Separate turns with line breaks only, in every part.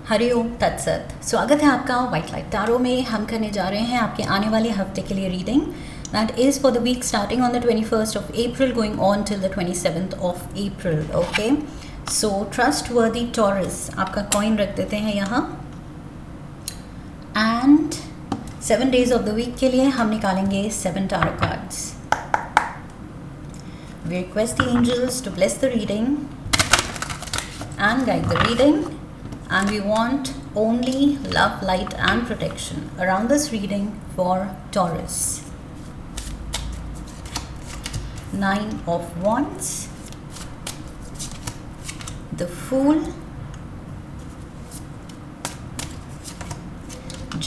हरिओम तत्सत। स्वागत है आपका वाइट लाइट टैरो में। हम करने जा रहे हैं आपके आने वाले हफ्ते के लिए reading that is for the week starting on the 21st of April going on till the 27th of April। Okay, so trustworthy Taurus आपका कॉइन रख देते हैं यहाँ। And 7 days of the week के लिए हम निकालेंगे 7 tarot cards. We request the angels to bless the reading and guide the reading, and we want only love, light and protection around this reading for Taurus. 9 of Wands, the Fool,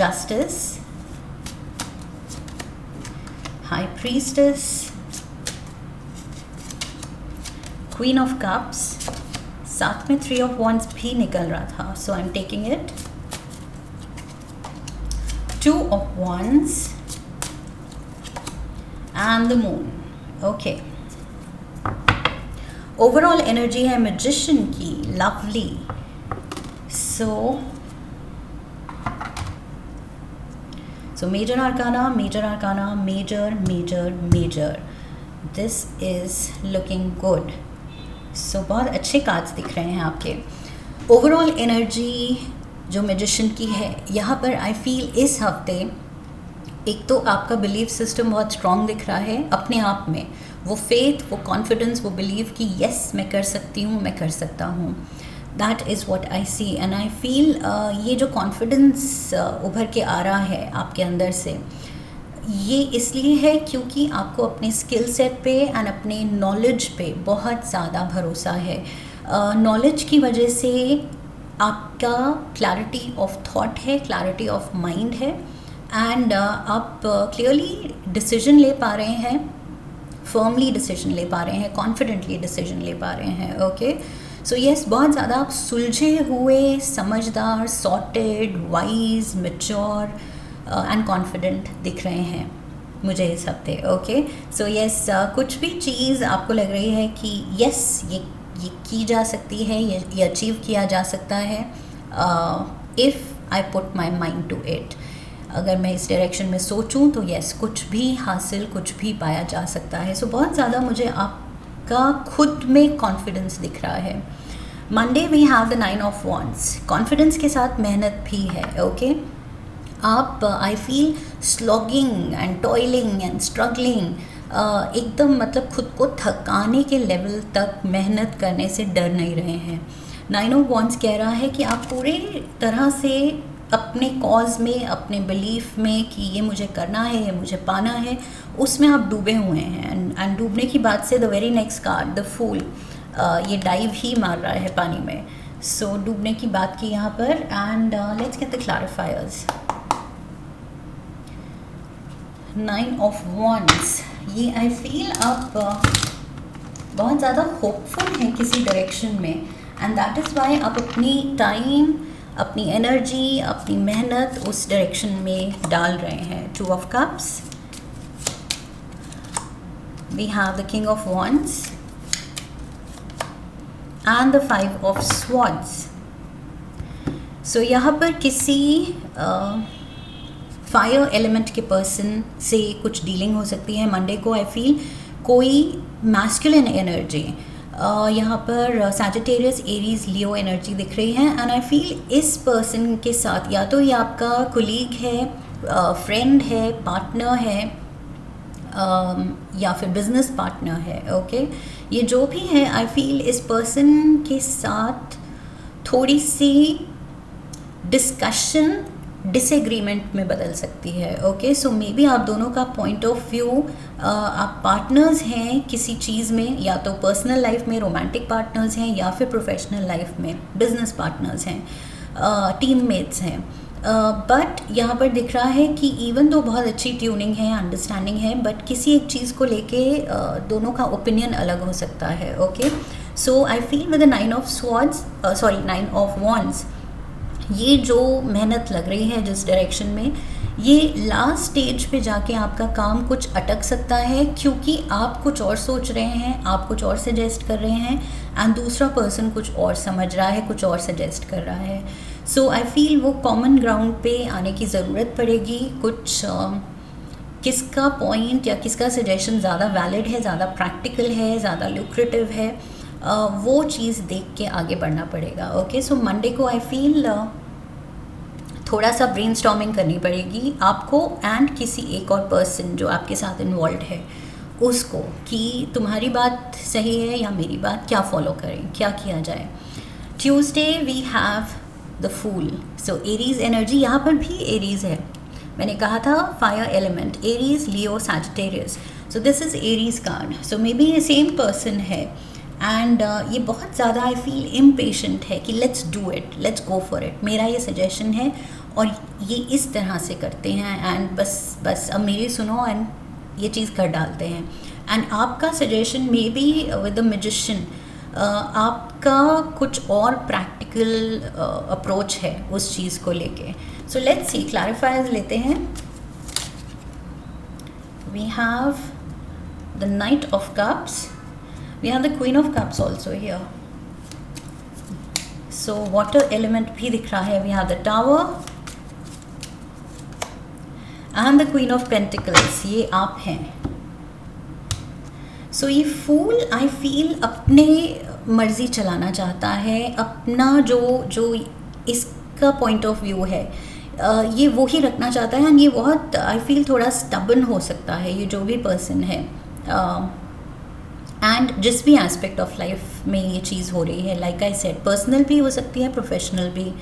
Justice, High Priestess, Queen of Cups, साथ में 3 of Wands भी निकल रहा था, so I'm taking it. 2 of Wands and the Moon. Okay. Overall energy है Magician की, lovely. So major arcana, major. This is looking good. सो बहुत अच्छे कार्ड्स दिख रहे हैं आपके। ओवरऑल एनर्जी जो मैजिशियन की है यहाँ पर आई फील इस हफ्ते एक तो आपका बिलीफ सिस्टम बहुत स्ट्रॉन्ग दिख रहा है अपने आप में, वो फेथ, वो कॉन्फिडेंस, वो बिलीव कि यस मैं कर सकती हूँ, मैं कर सकता हूँ। That is what I see and I feel ये जो कॉन्फिडेंस उभर के आ रहा है आपके अंदर से, ये इसलिए है क्योंकि आपको अपने स्किल सेट पे एंड अपने नॉलेज पे बहुत ज़्यादा भरोसा है। नॉलेज की वजह से आपका क्लैरिटी ऑफ थॉट है, क्लैरिटी ऑफ माइंड है, एंड आप क्लियरली डिसीजन ले पा रहे हैं, फर्मली डिसीजन ले पा रहे हैं, कॉन्फिडेंटली डिसीजन ले पा रहे हैं। ओके, सो यस, बहुत ज़्यादा आप सुलझे हुए, समझदार, sorted, wise, mature and confident दिख रहे हैं मुझे इस हफ्ते। ओके, सो यस, कुछ भी चीज़ आपको लग रही है कि यस ये की जा सकती है, ये अचीव किया जा सकता है if I put my mind to it. अगर मैं इस डायरेक्शन में सोचूं तो यस, कुछ भी हासिल, कुछ भी पाया जा सकता है। सो बहुत ज़्यादा मुझे आपका खुद में कॉन्फिडेंस दिख रहा है। Monday we have the 9 of Wands, confidence के साथ मेहनत भी है। ओके, आप I feel slogging and toiling and struggling, एकदम मतलब खुद को थकाने के लेवल तक मेहनत करने से डर नहीं रहे हैं। 9 of Wands कह रहा है कि आप पूरे तरह से अपने कॉज में, अपने बिलीफ में कि ये मुझे करना है, ये मुझे पाना है, उसमें आप डूबे हुए हैं। एंड डूबने की बात से the very next card the fool, ये डाइव ही मार रहा है पानी में। सो डूबने की बात की यहाँ पर। And let's get the clarifiers. 9 of Wands, ये आई फील आप बहुत ज़्यादा होपफुल हैं किसी डायरेक्शन में, एंड दैट इज़ वाई आप अपनी टाइम, अपनी एनर्जी, अपनी मेहनत उस डायरेक्शन में डाल रहे हैं। 2 of Cups, we have the King of Wands and the 5 of Swords। सो यहाँ पर किसी फायर एलिमेंट के पर्सन से कुछ डीलिंग हो सकती है मंडे को। आई फील कोई मैस्कुलिन एनर्जी यहाँ पर सैजिटेरियस, एरीज, लियो एनर्जी दिख रही है। एंड आई फील इस पर्सन के साथ या तो ये आपका कोलीग है, फ्रेंड है, पार्टनर है, या फिर बिजनेस पार्टनर है। ओके, ये जो भी है आई फील इस पर्सन के साथ थोड़ी सी डिस्कशन डिसएग्रीमेंट में बदल सकती है। ओके, सो मे बी आप दोनों का पॉइंट ऑफ व्यू, आप पार्टनर्स हैं किसी चीज़ में, या तो पर्सनल लाइफ में रोमांटिक पार्टनर्स हैं, या फिर प्रोफेशनल लाइफ में बिजनेस पार्टनर्स हैं, टीममेट्स हैं। बट यहाँ पर दिख रहा है कि इवन तो बहुत अच्छी ट्यूनिंग है, अंडरस्टैंडिंग है, बट किसी एक चीज़ को लेके दोनों का ओपिनियन अलग हो सकता है। Okay, so I feel with the 9 of Wands, ये जो मेहनत लग रही है जिस डायरेक्शन में, ये लास्ट स्टेज पे जाके आपका काम कुछ अटक सकता है, क्योंकि आप कुछ और सोच रहे हैं, आप कुछ और सजेस्ट कर रहे हैं, एंड दूसरा पर्सन कुछ और समझ रहा है, कुछ और सजेस्ट कर रहा है. सो आई फील वो कॉमन ग्राउंड पे आने की ज़रूरत पड़ेगी. कुछ किसका पॉइंट या किसका सजेशन ज़्यादा वैलिड है, ज़्यादा प्रैक्टिकल है, ज़्यादा लुक्रेटिव है, वो चीज़ देख के आगे बढ़ना पड़ेगा. ओके, सो मंडे को आई फील थोड़ा सा ब्रेनस्टॉर्मिंग करनी पड़ेगी आपको एंड किसी एक और पर्सन जो आपके साथ इन्वॉल्व है उसको, कि तुम्हारी बात सही है या मेरी बात, क्या फॉलो करें, क्या किया जाए. Tuesday we have the fool. So Aries energy, यहाँ पर भी एरीज है. मैंने कहा था fire element, Aries, Leo, Sagittarius. So this is Aries card. So maybe ये सेम पर्सन है एंड ये बहुत ज़्यादा आई फील इम्पेशेंट है कि let's do it, let's go for it. मेरा ये सजेशन है और ये इस तरह से करते हैं एंड बस अब मेरी सुनो एंड ये चीज़ कर डालते हैं. एंड आपका suggestion may be with the magician, आपका कुछ और प्रैक्टिकल अप्रोच है उस चीज़ को लेके. सो लेट्स सी, क्लैरिफायर्स लेते हैं. We have the knight of cups, we have the queen of cups also here. So water element भी दिख रहा है. we have the tower and the queen of pentacles. ये आप हैं. so ये फूल आई फील अपने मर्जी चलाना चाहता है, अपना जो इसका पॉइंट ऑफ व्यू है ये वो ही रखना चाहता है. एंड ये बहुत आई फील थोड़ा स्टबन हो सकता है ये जो भी पर्सन है. एंड जिस भी एस्पेक्ट ऑफ लाइफ में ये चीज़ हो रही है, लाइक आई सेड, पर्सनल भी हो सकती है, प्रोफेशनल भी.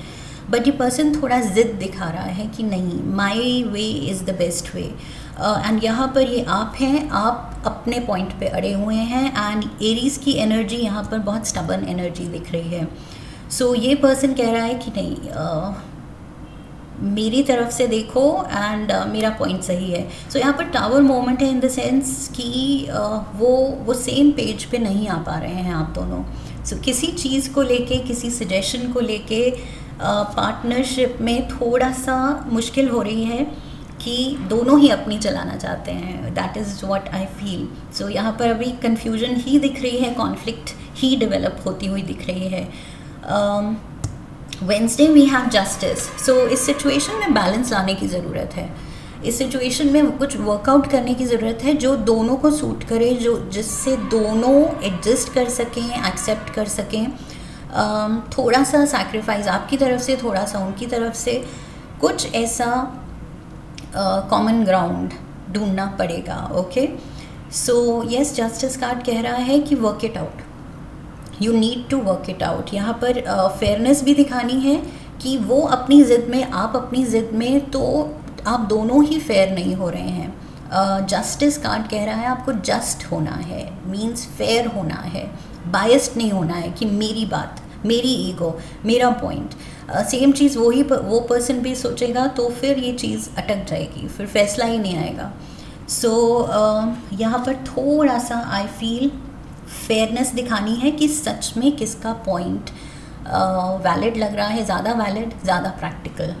बट ये पर्सन थोड़ा ज़िद दिखा रहा है कि नहीं, my way is the best way. And यहाँ पर ये आप हैं, आप अपने पॉइंट पे अड़े हुए हैं. एंड एरीज़ की एनर्जी यहाँ पर बहुत स्टबन एनर्जी दिख रही है. सो ये पर्सन कह रहा है कि नहीं, मेरी तरफ से देखो एंड मेरा पॉइंट सही है. सो यहाँ पर टावर मोमेंट है इन द सेंस कि वो सेम पेज पे नहीं आ पा रहे हैं आप दोनों. सो किसी चीज़ को लेके, किसी सजेशन को लेके पार्टनरशिप में थोड़ा सा मुश्किल हो रही है कि दोनों ही अपनी चलाना चाहते हैं. That is what I feel. So यहाँ पर अभी कन्फ्यूजन ही दिख रही है, कॉन्फ्लिक्ट ही डेवलप होती हुई दिख रही है. Wednesday we have justice. So इस सिचुएशन में बैलेंस लाने की ज़रूरत है. इस सिचुएशन में कुछ वर्कआउट करने की ज़रूरत है जो दोनों को सूट करे, जो जिससे दोनों एडजस्ट कर सकें, एक्सेप्ट कर सकें. थोड़ा सा सैक्रिफाइस आपकी तरफ से, थोड़ा सा उनकी तरफ से, कुछ ऐसा कॉमन ग्राउंड ढूंढना पड़ेगा. Okay, so yes, justice card कह रहा है कि work it out, you need to work it out. यहाँ पर फेयरनेस भी दिखानी है कि वो अपनी ज़िद में, आप अपनी ज़िद में, तो आप दोनों ही फेयर नहीं हो रहे हैं. जस्टिस कार्ड कह रहा है आपको जस्ट होना है, मीन्स फेयर होना है, बायस्ड नहीं होना है कि मेरी बात, मेरी ईगो, मेरा पॉइंट. सेम चीज़ वो पर्सन भी सोचेगा तो फिर ये चीज़ अटक जाएगी, फिर फैसला ही नहीं आएगा. सो यहाँ पर थोड़ा सा आई फील फेयरनेस दिखानी है कि सच में किसका पॉइंट वैलिड लग रहा है, ज़्यादा वैलिड, ज़्यादा practical.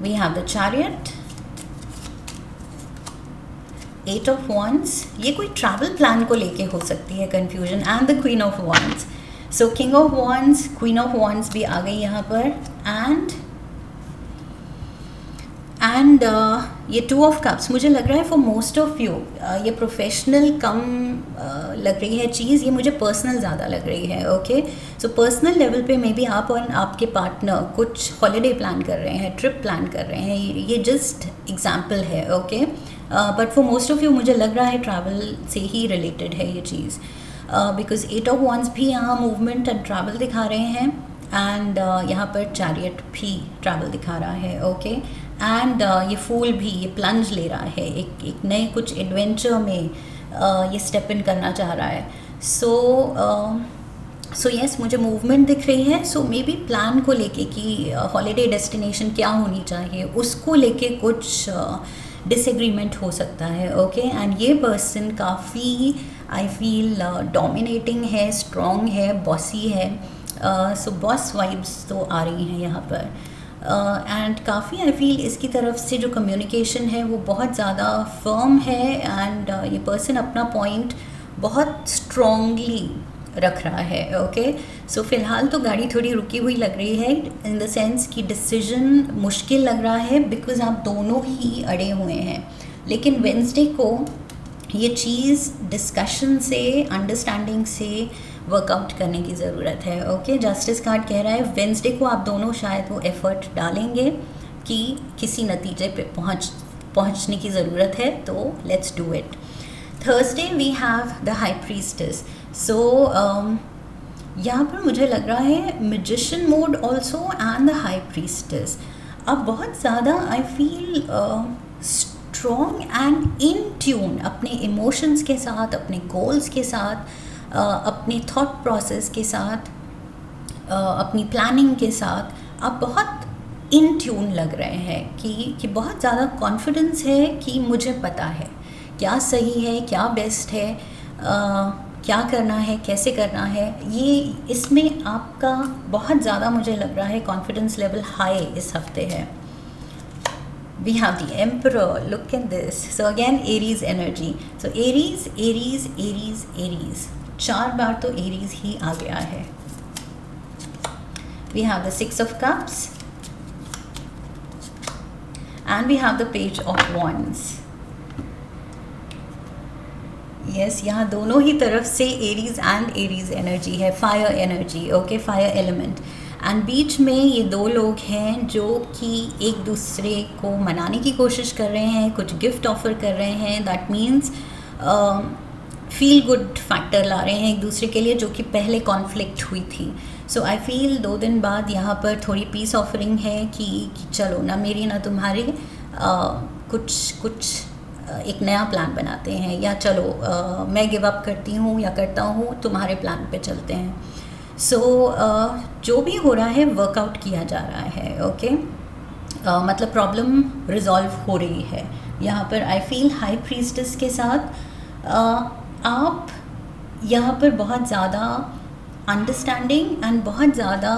We have the chariot, 8 of wands. ये कोई ट्रैवल प्लान को लेके हो सकती है confusion. And the queen of wands. So king of wands, queen of wands भी आ गई यहाँ पर. एंड ये 2 ऑफ कप्स, मुझे लग रहा है फॉर मोस्ट ऑफ यू ये प्रोफेशनल कम लग रही है चीज़, ये मुझे पर्सनल ज़्यादा लग रही है. ओके, सो पर्सनल लेवल पे मे बी आप और आपके पार्टनर कुछ हॉलीडे प्लान कर रहे हैं, ट्रिप प्लान कर रहे हैं. ये जस्ट एग्जाम्पल है. Okay, but for most of you मुझे लग रहा है ट्रैवल से ही रिलेटेड है ये चीज़, बिकॉज 8 ऑफ wands भी यहाँ मूवमेंट एंड ट्रैवल दिखा रहे हैं. एंड यहाँ पर चैरियट भी ट्रैवल दिखा रहा है. ओके, एंड ये फूल भी ये प्लंज ले रहा है, एक नए कुछ एडवेंचर में ये स्टेप इन करना चाह रहा है. सो यस, मुझे मूवमेंट दिख रही है. सो मे बी प्लान को लेके कि हॉलीडे डेस्टिनेशन क्या होनी चाहिए, उसको लेके कुछ डिसएग्रीमेंट हो सकता है. ओके, एंड ये पर्सन काफ़ी आई फील डोमिनेटिंग है, स्ट्रॉन्ग है, बॉसी है. सो बॉस वाइब्स तो आ रही हैं यहाँ पर. एंड काफ़ी आई फील इसकी तरफ से जो कम्युनिकेशन है वो बहुत ज़्यादा फर्म है, एंड ये पर्सन अपना पॉइंट बहुत स्ट्रॉन्गली रख रहा है. ओके, सो फिलहाल तो गाड़ी थोड़ी रुकी हुई लग रही है, इन द सेंस कि डिसीजन मुश्किल लग रहा है बिकॉज आप दोनों ही अड़े हुए हैं. लेकिन वेंसडे को ये चीज़ डिस्कशन से, अंडरस्टैंडिंग से वर्कआउट करने की ज़रूरत है. ओके, जस्टिस कार्ड कह रहा है वेंसडे को आप दोनों शायद वो एफर्ट डालेंगे कि किसी नतीजे पे पहुंचने की ज़रूरत है, तो let's do it. Thursday we have the high priestess. So यहाँ पर मुझे लग रहा है magician mode also and the high priestess. अब बहुत ज़्यादा I feel strong and in tune अपने इमोशंस के साथ, अपने गोल्स के साथ, अपने थॉट प्रोसेस के साथ, अपनी प्लानिंग के साथ आप बहुत इन ट्यून लग रहे हैं कि बहुत ज़्यादा कॉन्फिडेंस है कि मुझे पता है क्या सही है, क्या बेस्ट है, क्या करना है, कैसे करना है. ये इसमें आपका बहुत ज़्यादा मुझे लग रहा है कॉन्फिडेंस लेवल हाई इस हफ्ते है. We have the Emperor. Look at this. So again Aries energy. So Aries, Aries, Aries, Aries. 4 बार तो Aries ही आ गया है. We have the Six of Cups and we have the Page of Wands. Yes, यहाँ दोनों ही तरफ से Aries and Aries energy है, fire energy. Okay, fire element. And बीच में ये दो लोग हैं जो कि एक दूसरे को मनाने की कोशिश कर रहे हैं, कुछ गिफ्ट ऑफर कर रहे हैं. That means feel good factor ला रहे हैं एक दूसरे के लिए, जो कि पहले कॉन्फ्लिक्ट हुई थी. सो आई फील 2 दिन बाद यहाँ पर थोड़ी पीस ऑफरिंग है कि चलो ना मेरी ना तुम्हारी, कुछ एक नया प्लान बनाते हैं, या चलो मैं गिव अप करती हूँ या करता हूँ, तुम्हारे प्लान पे चलते हैं. सो जो भी हो रहा है वर्कआउट किया जा रहा है. ओके, मतलब प्रॉब्लम रिजॉल्व हो रही है. यहाँ पर आई फील हाई प्रीस्टेस के साथ आप यहाँ पर बहुत ज़्यादा अंडरस्टैंडिंग एंड बहुत ज़्यादा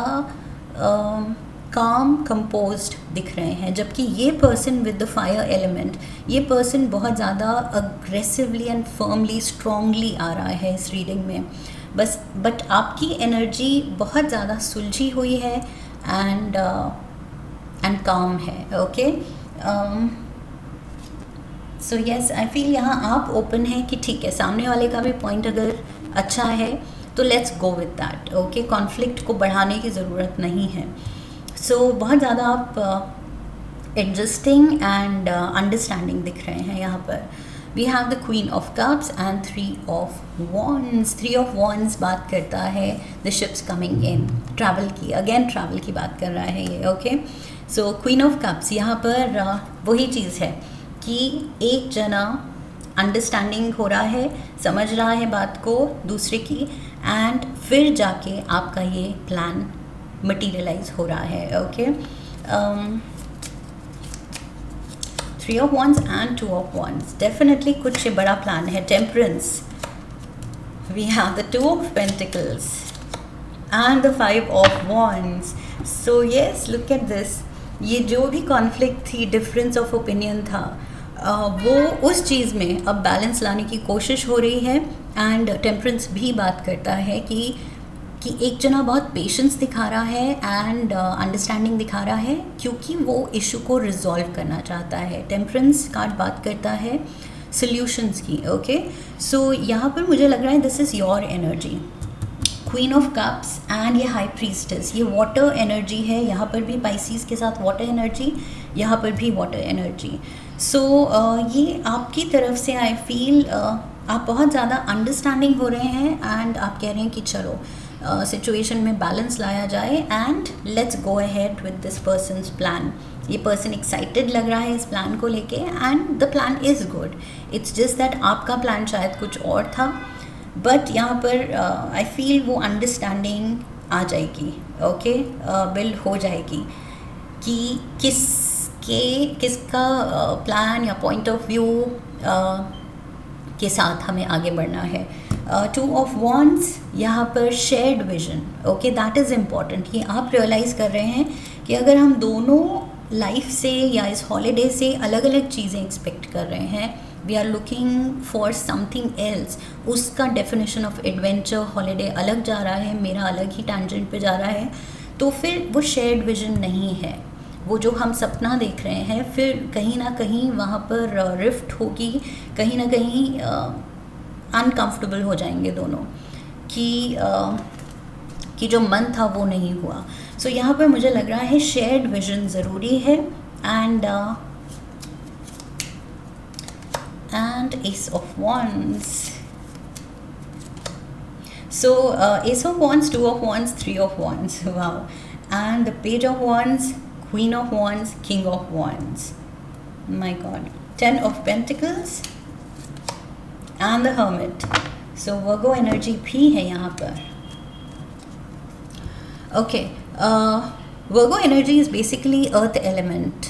काम कंपोज्ड दिख रहे हैं, जबकि ये person with the fire element, ये पर्सन बहुत ज़्यादा अग्रेसिवली एंड फर्मली, स्ट्रॉन्गली आ रहा है इस रीडिंग में. बट आपकी एनर्जी बहुत ज़्यादा सुलझी हुई है एंड काम है. Okay, so yes I feel यहाँ आप ओपन है कि ठीक है, सामने वाले का भी पॉइंट अगर अच्छा है तो let's go with that. Okay, conflict को बढ़ाने की ज़रूरत नहीं है. सो बहुत ज़्यादा आप एडजस्टिंग एंड अंडरस्टैंडिंग दिख रहे हैं यहाँ पर. We have the Queen of Cups and 3 of Wands. 3 of Wands बात करता है the ships coming in, travel की, again travel की बात कर रहा है ये. Okay, so Queen of Cups यहाँ पर वही चीज़ है कि एक जना अंडरस्टैंडिंग हो रहा है, समझ रहा है बात को दूसरे की, एंड फिर जाके आपका ये प्लान मटीरियलाइज हो रहा है. Okay, 3 of Wands and 2 of Wands. Definitely कुछ बड़ा प्लान है. Temperance. We have the 2 of Pentacles and the 5 of Wands. So yes, look at this. ये जो भी कॉन्फ्लिक्ट थी, डिफरेंस ऑफ ओपिनियन था, वो उस चीज़ में अब बैलेंस लाने की कोशिश हो रही है. एंड टेम्परेंस भी बात करता है कि एक जना बहुत पेशेंस दिखा रहा है एंड अंडरस्टैंडिंग दिखा रहा है, क्योंकि वो इशू को रिजॉल्व करना चाहता है. टेम्परेंस कार्ड बात करता है सॉल्यूशंस की. ओके, सो यहाँ पर मुझे लग रहा है this is your energy. Queen of cups and ये हाई प्रीस्टेस, ये वाटर एनर्जी है. यहाँ पर भी पाइसीज के साथ वाटर एनर्जी, यहाँ पर भी वाटर एनर्जी. सो ये आपकी तरफ से आई फील आप बहुत ज़्यादा अंडरस्टैंडिंग हो रहे हैं एंड आप कह रहे हैं कि चलो सिचुएशन में बैलेंस लाया जाए and let's go ahead with this persons plan. ये पर्सन एक्साइटेड लग रहा है इस प्लान को लेके and the plan is good. It's just that आपका प्लान शायद कुछ और था, बट यहाँ पर आई फील वो अंडरस्टैंडिंग आ जाएगी. ओके, बिल्ड हो जाएगी कि किसका प्लान या पॉइंट ऑफ व्यू के साथ हमें आगे बढ़ना है. टू ऑफ वॉन्ड्स, यहाँ पर shared vision, okay, that is important कि आप रियलाइज़ कर रहे हैं कि अगर हम दोनों लाइफ से या इस हॉलीडे से अलग अलग चीज़ें एक्सपेक्ट कर रहे हैं, we are looking for something else, उसका डेफिनेशन ऑफ एडवेंचर हॉलीडे अलग जा रहा है, मेरा अलग ही टैंजेंट पे जा रहा है, तो फिर वो शेयर्ड विजन नहीं है। वो जो हम सपना देख रहे हैं, फिर कहीं ना कहीं वहाँ पर रिफ्ट होगी, कहीं ना कहीं अनकंफर्टेबल हो जाएंगे दोनों कि जो मन था वो नहीं हुआ। सो यहाँ पर मुझे लग रहा है शेयर्ड विजन ज़रूरी है। And ace of wands, so ace of wands, two of wands, three of wands, wow, and the page of wands, queen of wands, king of wands, my god, 10 of pentacles and the hermit. So Virgo energy भी है यहाँ पर। Okay, Virgo energy is basically earth element,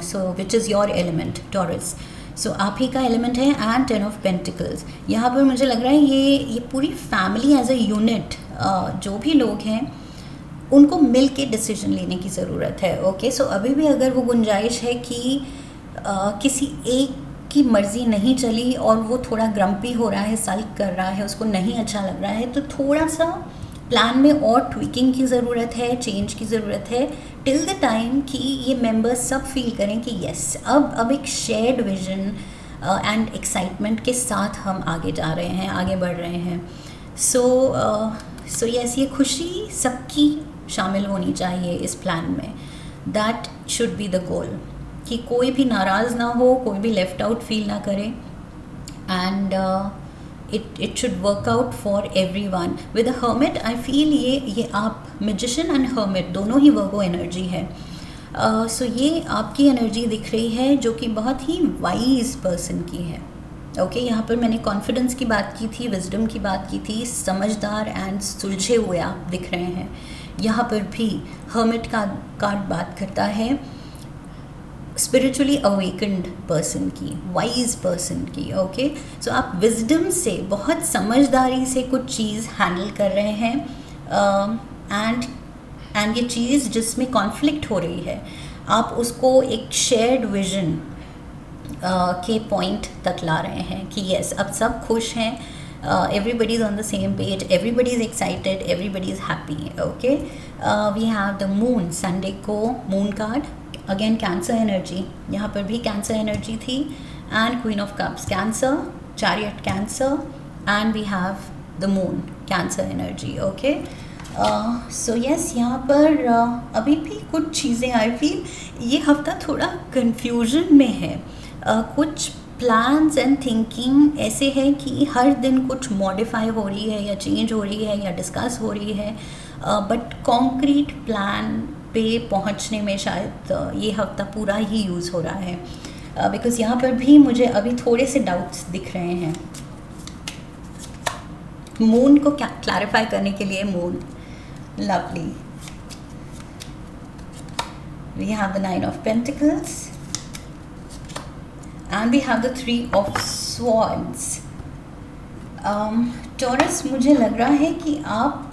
so which is your element, Taurus, so आप ही का element है। And 10 of pentacles, यहाँ पर मुझे लग रहा है ये पूरी फैमिली एज ए यूनिट, जो भी लोग हैं उनको मिल के डिसीजन लेने की ज़रूरत है। ओके, सो अभी भी अगर वो गुंजाइश है कि किसी एक की मर्ज़ी नहीं चली और वो थोड़ा ग्रम्पी हो रहा है, सल्क कर रहा है, उसको नहीं अच्छा लग रहा है, तो थोड़ा सा प्लान में और ट्विकिंग की ज़रूरत है, चेंज की ज़रूरत है, टिल द टाइम कि ये मेंबर्स सब फील करें कि यस, अब एक शेयर्ड विजन एंड एक्साइटमेंट के साथ हम आगे जा रहे हैं, आगे बढ़ रहे हैं। सो यस, ये खुशी सबकी शामिल होनी चाहिए इस प्लान में। That should be the goal, कि कोई भी नाराज़ ना हो, कोई भी लेफ्ट आउट फील ना करे, and it should work out for everyone. With a hermit I feel ये आप मैजिशियन एंड हर्मिट दोनों ही वर्गो एनर्जी है। सो ये आपकी एनर्जी दिख रही है जो कि बहुत ही वाइज पर्सन की है। ओके, यहाँ पर मैंने कॉन्फिडेंस की बात की थी, विजडम की बात की थी, समझदार एंड सुलझे हुए आप दिख रहे हैं। यहाँ पर भी हर्मिट का कार्ड बात करता है स्पिरिचुअली अवेकन्ड पर्सन की, वाइज पर्सन की। ओके, सो आप विजडम से, बहुत समझदारी से कुछ चीज़ हैंडल कर रहे हैं, एंड ये चीज़ जिसमें कॉन्फ्लिक्ट हो रही है, आप उसको एक शेयर्ड विजन के पॉइंट तक ला रहे हैं कि यस, अब सब खुश हैं, everybody is on the same page, everybody is excited, everybody is happy. Okay, we have the moon, Sunday को moon card, again Cancer energy, यहाँ पर भी कैंसर एनर्जी थी, and queen of cups Cancer, chariot Cancer, and we have the moon Cancer energy. Okay, so yes, यहाँ पर अभी भी कुछ चीज़ें आई फील ये हफ्ता थोड़ा कन्फ्यूजन में है। कुछ प्लान्स एंड थिंकिंग ऐसे है कि हर दिन कुछ मॉडिफाई हो रही है या चेंज हो रही है या डिस्कस हो रही है, बट कॉन्क्रीट प्लान पे पहुंचने में शायद ये हफ्ता पूरा ही यूज़ हो रहा है, बिकॉज़ यहाँ पर भी मुझे अभी थोड़े से डाउट्स दिख रहे हैं। मून को क्या क्लैरिफाई करने के लिए, moon, lovely, we have the 9 of pentacles and we have the 3 of swords. Taurus, मुझे लग रहा है कि आप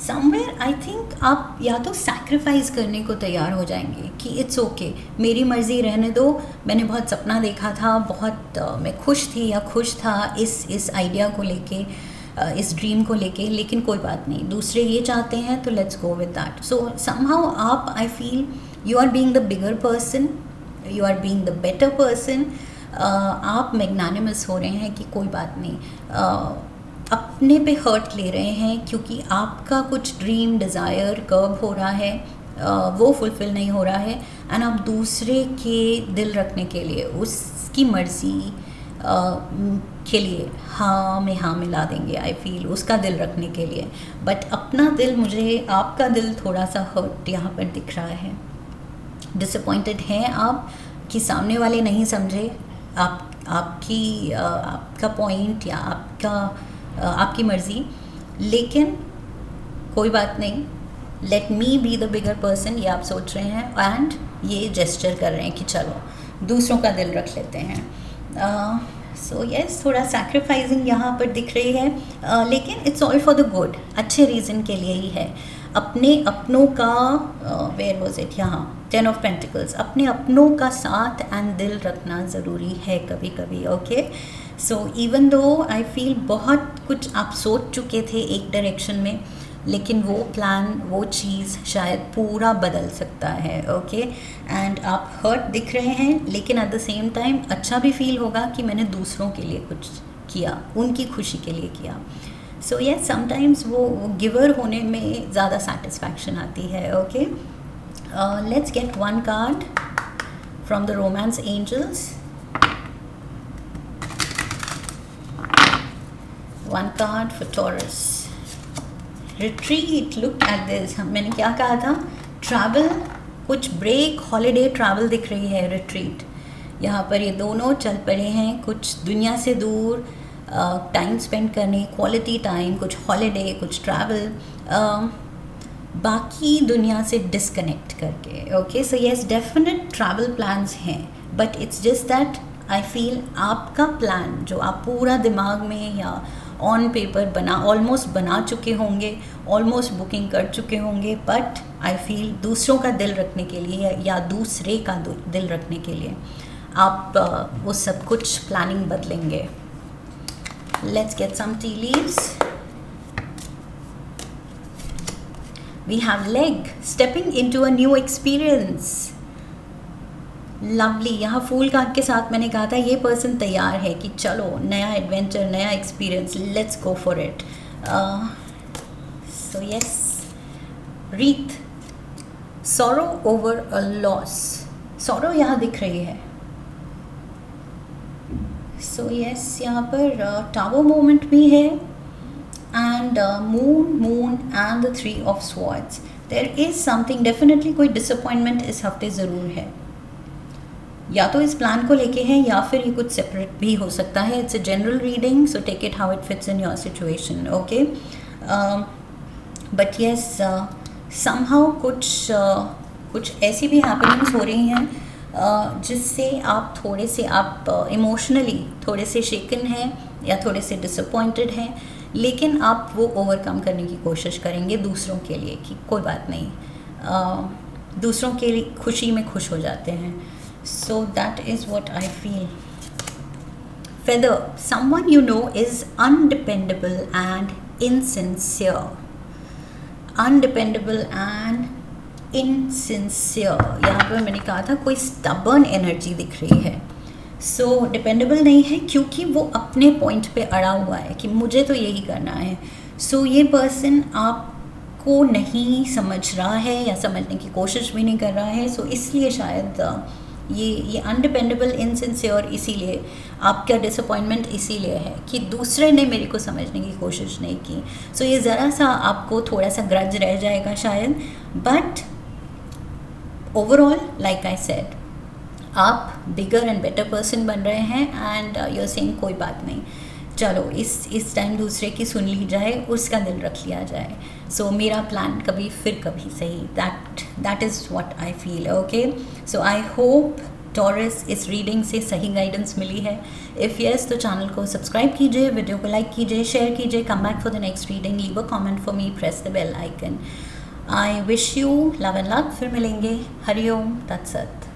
समवेयर, आई थिंक आप या तो सैक्रिफाइस करने को तैयार हो जाएंगे कि इट्स ओके, मेरी मर्ज़ी रहने दो, मैंने बहुत सपना देखा था, बहुत मैं खुश थी या खुश था इस आइडिया को लेके, इस ड्रीम को लेके, लेकिन कोई बात नहीं, दूसरे ये चाहते हैं तो let's go with that. So somehow आप, I feel you are being the bigger person, you are being the better person, आप मैग्नानिमस हो रहे हैं कि कोई बात नहीं, अपने पे हर्ट ले रहे हैं क्योंकि आपका कुछ ड्रीम डिज़ायर कर्ब हो रहा है, वो फुलफ़िल नहीं हो रहा है, एंड आप दूसरे के दिल रखने के लिए, उसकी मर्ज़ी के लिए हाँ में हाँ मिला देंगे, आई फील उसका दिल रखने के लिए, बट अपना दिल, मुझे आपका दिल थोड़ा सा हर्ट यहाँ पर दिख रहा है। डिसअपॉइंटेड हैं आप कि सामने वाले नहीं समझे आपका पॉइंट या आपकी मर्ज़ी, लेकिन कोई बात नहीं, let me be the bigger person, ये आप सोच रहे हैं, एंड ये जेस्चर कर रहे हैं कि चलो दूसरों का दिल रख लेते हैं। सो यस, थोड़ा सैक्रिफाइसिंग यहाँ पर दिख रही है, लेकिन it's all for the good, अच्छे रीज़न के लिए ही है। अपने अपनों का वेयर वॉज इट, यहाँ 10 ऑफ पेंटिकल्स, अपने अपनों का साथ एंड दिल रखना ज़रूरी है कभी कभी। Okay, so even though I feel बहुत कुछ आप सोच चुके थे एक डायरेक्शन में, लेकिन वो प्लान, वो चीज़ शायद पूरा बदल सकता है। ओके, एंड आप हर्ट दिख रहे हैं, लेकिन एट द सेम टाइम अच्छा भी फील होगा कि मैंने दूसरों के लिए कुछ किया, उनकी खुशी के लिए किया। सो यस, समटाइम्स वो गिवर होने में ज़्यादा सेटिस्फैक्शन आती है। Okay, let's get one card from the romance angels. One card for Taurus, retreat, look at this. मैंने क्या कहा था, ट्रैवल, कुछ ब्रेक, हॉलीडे ट्रैवल दिख रही है, रिट्रीट। यहाँ पर ये दोनों चल पड़े हैं कुछ दुनिया से दूर, टाइम स्पेंड करने, क्वालिटी टाइम, कुछ हॉलीडे, कुछ ट्रैवल, बाकी दुनिया से डिस्कनेक्ट करके। Okay, so yes, definite travel plans हैं, but it's just that I feel आपका प्लान जो आप पूरा दिमाग में या ऑन पेपर ऑलमोस्ट बना चुके होंगे, ऑलमोस्ट बुकिंग कर चुके होंगे, बट आई फील दूसरों का दिल रखने के लिए या दूसरे का दिल रखने के लिए आप वो सब कुछ प्लानिंग बदलेंगे। Let's get some tea leaves. We have leg, stepping into a new experience. Lovely, यहाँ फूल कार्ड के साथ मैंने कहा था ये पर्सन तैयार है कि चलो नया एडवेंचर, नया experience, let's go for it. So yes, wreath, sorrow over a loss, sorrow यहाँ दिख रही है। सो यस, यहाँ पर टावर मोमेंट भी है, and moon and the 3 of swords. There is something, definitely कोई डिसअपॉइंटमेंट इस हफ्ते ज़रूर है, या तो इस प्लान को लेके है या फिर ये कुछ सेपरेट भी हो सकता है। It's a general reading, so take it how it fits in your situation. Okay, but yes, somehow कुछ ऐसी भी हैपनिंग्स हो रही हैं जिससे आप थोड़े से इमोशनली थोड़े से शेकन हैं या थोड़े से डिसअपॉइंटेड हैं, लेकिन आप वो ओवरकम करने की कोशिश करेंगे दूसरों के लिए कि कोई बात नहीं, दूसरों के लिए खुशी में खुश हो जाते हैं। So that is what I feel. Feather, someone you know is undependable and insincere. Undependable and insincere. यहाँ पर मैंने कहा था कोई stubborn energy दिख रही है। So dependable नहीं है क्योंकि वो अपने point पे अड़ा हुआ है कि मुझे तो यही करना है। So ये person आपको नहीं समझ रहा है या समझने की कोशिश भी नहीं कर रहा है। So इसलिए शायद ये अनडिपेंडेबल, इनसिंसियर, इसीलिए आपका डिसअपॉइंटमेंट इसीलिए है कि दूसरे ने मेरे को समझने की कोशिश नहीं की। सो ये ज़रा सा आपको थोड़ा सा ग्रज रह जाएगा शायद, but overall like I said, आप बिगर एंड बेटर पर्सन बन रहे हैं, एंड यू आर सेइंग कोई बात नहीं, चलो इस टाइम दूसरे की सुन ली जाए, उसका दिल रख लिया जाए। सो मेरा प्लान कभी फिर कभी सही, that is what I feel. Okay, so I hope Taurus इस रीडिंग से सही गाइडेंस मिली है। इफ़ येस, तो चैनल को सब्सक्राइब कीजिए, वीडियो को लाइक कीजिए, शेयर कीजिए, come back for the next reading, leave a comment for me, press the bell icon. I wish you love and luck. फिर मिलेंगे। हरिओम तत्सत।